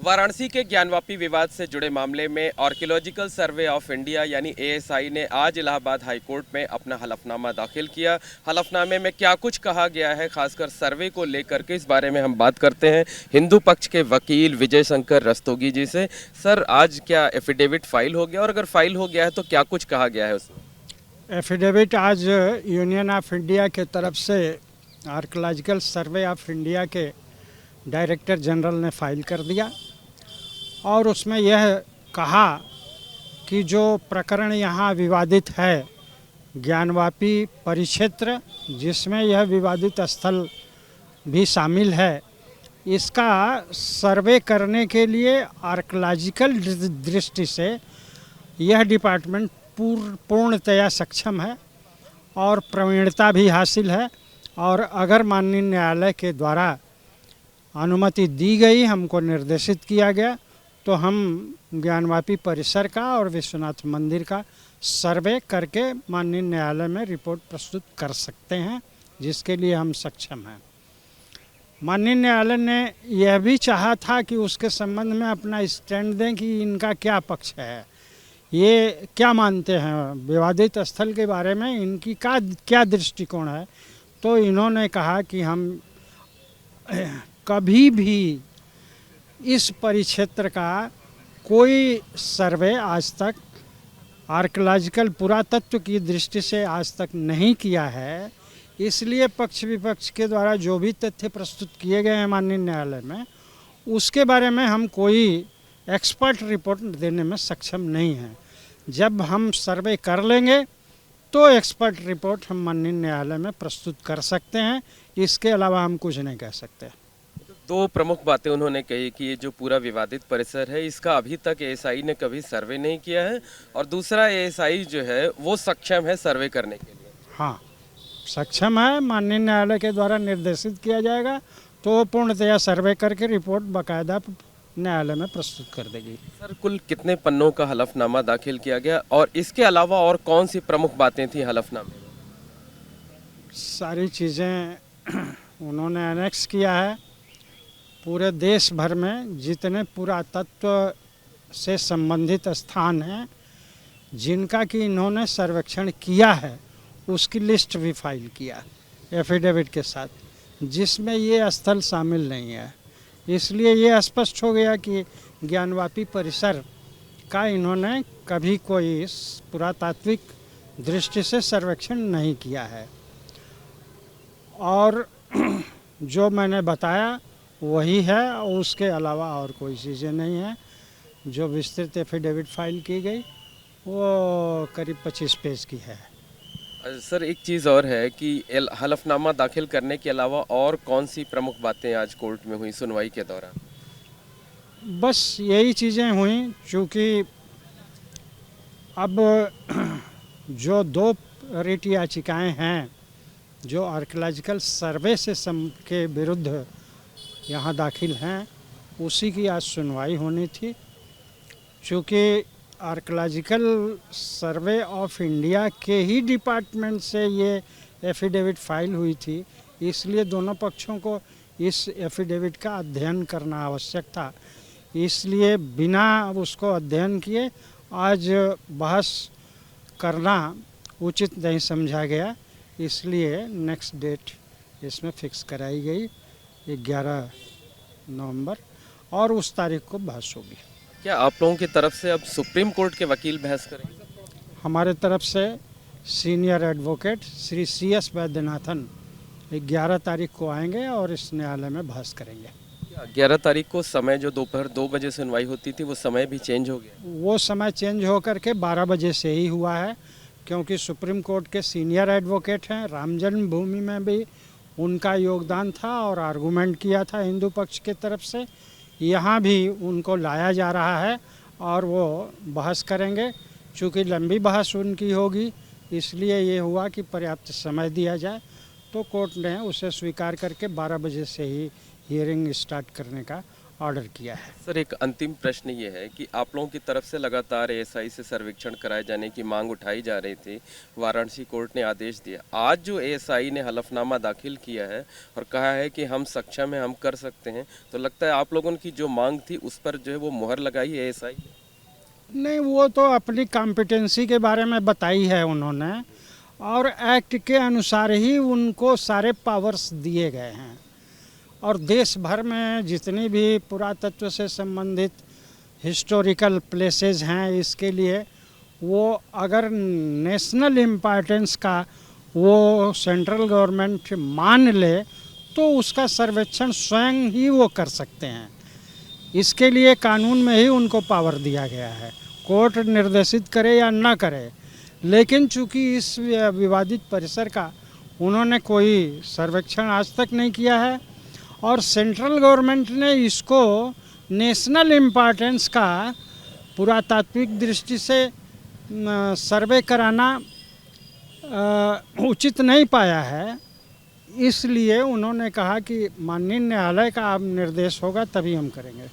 वाराणसी के ज्ञानवापी विवाद से जुड़े मामले में आर्कियोलॉजिकल सर्वे ऑफ इंडिया यानी एएसआई ने आज इलाहाबाद हाई कोर्ट में अपना हलफनामा दाखिल किया। हलफनामे में क्या कुछ कहा गया है, खासकर सर्वे को लेकर के, इस बारे में हम बात करते हैं हिंदू पक्ष के वकील विजय शंकर रस्तोगी जी से। सर, आज क्या एफिडेविट फाइल हो गया, और अगर फाइल हो गया है तो क्या कुछ कहा गया है उसमें? एफिडेविट आज यूनियन ऑफ इंडिया के तरफ से आर्कियोलॉजिकल सर्वे ऑफ इंडिया के डायरेक्टर जनरल ने फाइल कर दिया और उसमें यह कहा कि जो प्रकरण यहाँ विवादित है, ज्ञानवापी परिक्षेत्र जिसमें यह विवादित स्थल भी शामिल है, इसका सर्वे करने के लिए आर्कियोलॉजिकल दृष्टि से यह डिपार्टमेंट पूर्णतया सक्षम है और प्रवीणता भी हासिल है। और अगर माननीय न्यायालय के द्वारा अनुमति दी गई, हमको निर्देशित किया गया, तो हम ज्ञानवापी परिसर का और विश्वनाथ मंदिर का सर्वे करके माननीय न्यायालय में रिपोर्ट प्रस्तुत कर सकते हैं, जिसके लिए हम सक्षम हैं। माननीय न्यायालय ने यह भी चाहा था कि उसके संबंध में अपना स्टैंड दें कि इनका क्या पक्ष है, ये क्या मानते हैं विवादित स्थल के बारे में, इनकी क्या दृष्टिकोण है। तो इन्होंने कहा कि हम कभी भी इस परिक्षेत्र का कोई सर्वे आज तक आर्कियोलॉजिकल पुरातत्व की दृष्टि से आज तक नहीं किया है, इसलिए पक्ष विपक्ष के द्वारा जो भी तथ्य प्रस्तुत किए गए हैं माननीय न्यायालय में, उसके बारे में हम कोई एक्सपर्ट रिपोर्ट देने में सक्षम नहीं हैं। जब हम सर्वे कर लेंगे तो एक्सपर्ट रिपोर्ट हम माननीय न्यायालय में प्रस्तुत कर सकते हैं, इसके अलावा हम कुछ नहीं कह सकते। दो प्रमुख बातें उन्होंने कही कि ये जो पूरा विवादित परिसर है, इसका अभी तक एएसआई ने कभी सर्वे नहीं किया है, और दूसरा, एएसआई जो है वो सक्षम है सर्वे करने के लिए। हाँ, सक्षम है, माननीय न्यायालय के द्वारा निर्देशित किया जाएगा तो वो पूर्णतया सर्वे करके रिपोर्ट बाकायदा न्यायालय में प्रस्तुत कर देगी। सर, कुल कितने पन्नों का हलफनामा दाखिल किया गया, और इसके अलावा और कौन सी प्रमुख बातें थी हलफनामे में? सारी चीज़ें उन्होंने एनेक्स किया है। पूरे देश भर में जितने पुरातत्व से संबंधित स्थान हैं जिनका कि इन्होंने सर्वेक्षण किया है, उसकी लिस्ट भी फाइल किया एफिडेविट के साथ, जिसमें ये स्थल शामिल नहीं है। इसलिए ये स्पष्ट हो गया कि ज्ञानवापी परिसर का इन्होंने कभी कोई पुरातात्विक दृष्टि से सर्वेक्षण नहीं किया है। और जो मैंने बताया वही है, और उसके अलावा और कोई चीज़ें नहीं है। जो विस्तृत एफिडेविट फाइल की गई वो करीब 25 पेज की है। सर, एक चीज़ और है कि हलफनामा दाखिल करने के अलावा और कौन सी प्रमुख बातें आज कोर्ट में हुई सुनवाई के दौरान? बस यही चीज़ें हुई, चूँकि अब जो दो रिट याचिकाएँ हैं जो आर्कियोलॉजिकल सर्वे से के विरुद्ध यहाँ दाखिल हैं, उसी की आज सुनवाई होनी थी। चूँकि आर्कियोलॉजिकल सर्वे ऑफ इंडिया के ही डिपार्टमेंट से ये एफिडेविट फाइल हुई थी, इसलिए दोनों पक्षों को इस एफिडेविट का अध्ययन करना आवश्यक था। इसलिए बिना उसको अध्ययन किए आज बहस करना उचित नहीं समझा गया, इसलिए नेक्स्ट डेट इसमें फिक्स कराई गई 11 नवंबर, और उस तारीख को बहस होगी। क्या आप लोगों की तरफ से अब सुप्रीम कोर्ट के वकील बहस करेंगे? हमारे तरफ से senior advocate Shri CS Vaidyanathan 11 तारीख को आएंगे और इस न्यायालय में बहस करेंगे। 11 तारीख को समय जो दोपहर 2 बजे सुनवाई होती थी, वो समय भी चेंज हो गया? वो समय चेंज होकर के 12 बजे से ही हुआ है, क्योंकि सुप्रीम कोर्ट के सीनियर एडवोकेट हैं। राम जन्मभूमि में भी उनका योगदान था और आर्गूमेंट किया था हिंदू पक्ष के तरफ से। यहाँ भी उनको लाया जा रहा है और वो बहस करेंगे। चूँकि लंबी बहस उनकी होगी, इसलिए ये हुआ कि पर्याप्त समय दिया जाए, तो कोर्ट ने उसे स्वीकार करके 12 बजे से ही हियरिंग स्टार्ट करने का ऑर्डर किया है। सर, एक अंतिम प्रश्न ये है कि आप लोगों की तरफ से लगातार एएसआई से सर्वेक्षण कराए जाने की मांग उठाई जा रही थी। वाराणसी कोर्ट ने आदेश दिया। आज जो एएसआई ने हलफनामा दाखिल किया है और कहा है कि हम सक्षम हैं, हम कर सकते हैं, तो लगता है आप लोगों की जो मांग थी उस पर जो है वो मुहर लगाई है एएसआई? नहीं, वो तो अपनी कॉम्पिटेंसी के बारे में बताई है उन्होंने, और एक्ट के अनुसार ही उनको सारे पावर्स दिए गए हैं। और देश भर में जितनी भी पुरातत्व से संबंधित हिस्टोरिकल प्लेसेस हैं, इसके लिए वो अगर नेशनल इम्पोर्टेंस का वो सेंट्रल गवर्नमेंट मान ले तो उसका सर्वेक्षण स्वयं ही वो कर सकते हैं। इसके लिए कानून में ही उनको पावर दिया गया है, कोर्ट निर्देशित करे या ना करे। लेकिन चूंकि इस विवादित परिसर का उन्होंने कोई सर्वेक्षण आज तक नहीं किया है और सेंट्रल गवर्नमेंट ने इसको नेशनल इम्पोर्टेंस का पुरातात्विक दृष्टि से सर्वे कराना उचित नहीं पाया है, इसलिए उन्होंने कहा कि माननीय न्यायालय का अब निर्देश होगा तभी हम करेंगे।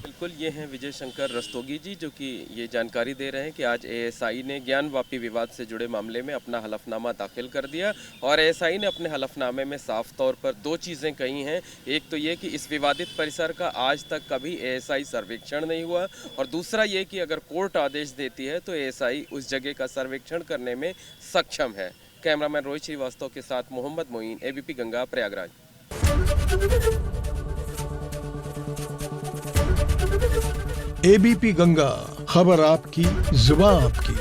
बिल्कुल, ये हैं विजय शंकर रस्तोगी जी, जो कि ये जानकारी दे रहे हैं कि आज एएसआई ने ज्ञानवापी विवाद से जुड़े मामले में अपना हलफनामा दाखिल कर दिया। और एएसआई ने अपने हलफनामे में साफ तौर पर दो चीज़ें कही हैं। एक तो ये कि इस विवादित परिसर का आज तक कभी एएसआई सर्वेक्षण नहीं हुआ, और दूसरा ये कि अगर कोर्ट आदेश देती है तो एएसआई उस जगह का सर्वेक्षण करने में सक्षम है। कैमरामैन रोहित श्रीवास्तव के साथ मोहम्मद मोइन, एबीपी गंगा, प्रयागराज। एबीपी गंगा, खबर आपकी, जुबान आपकी।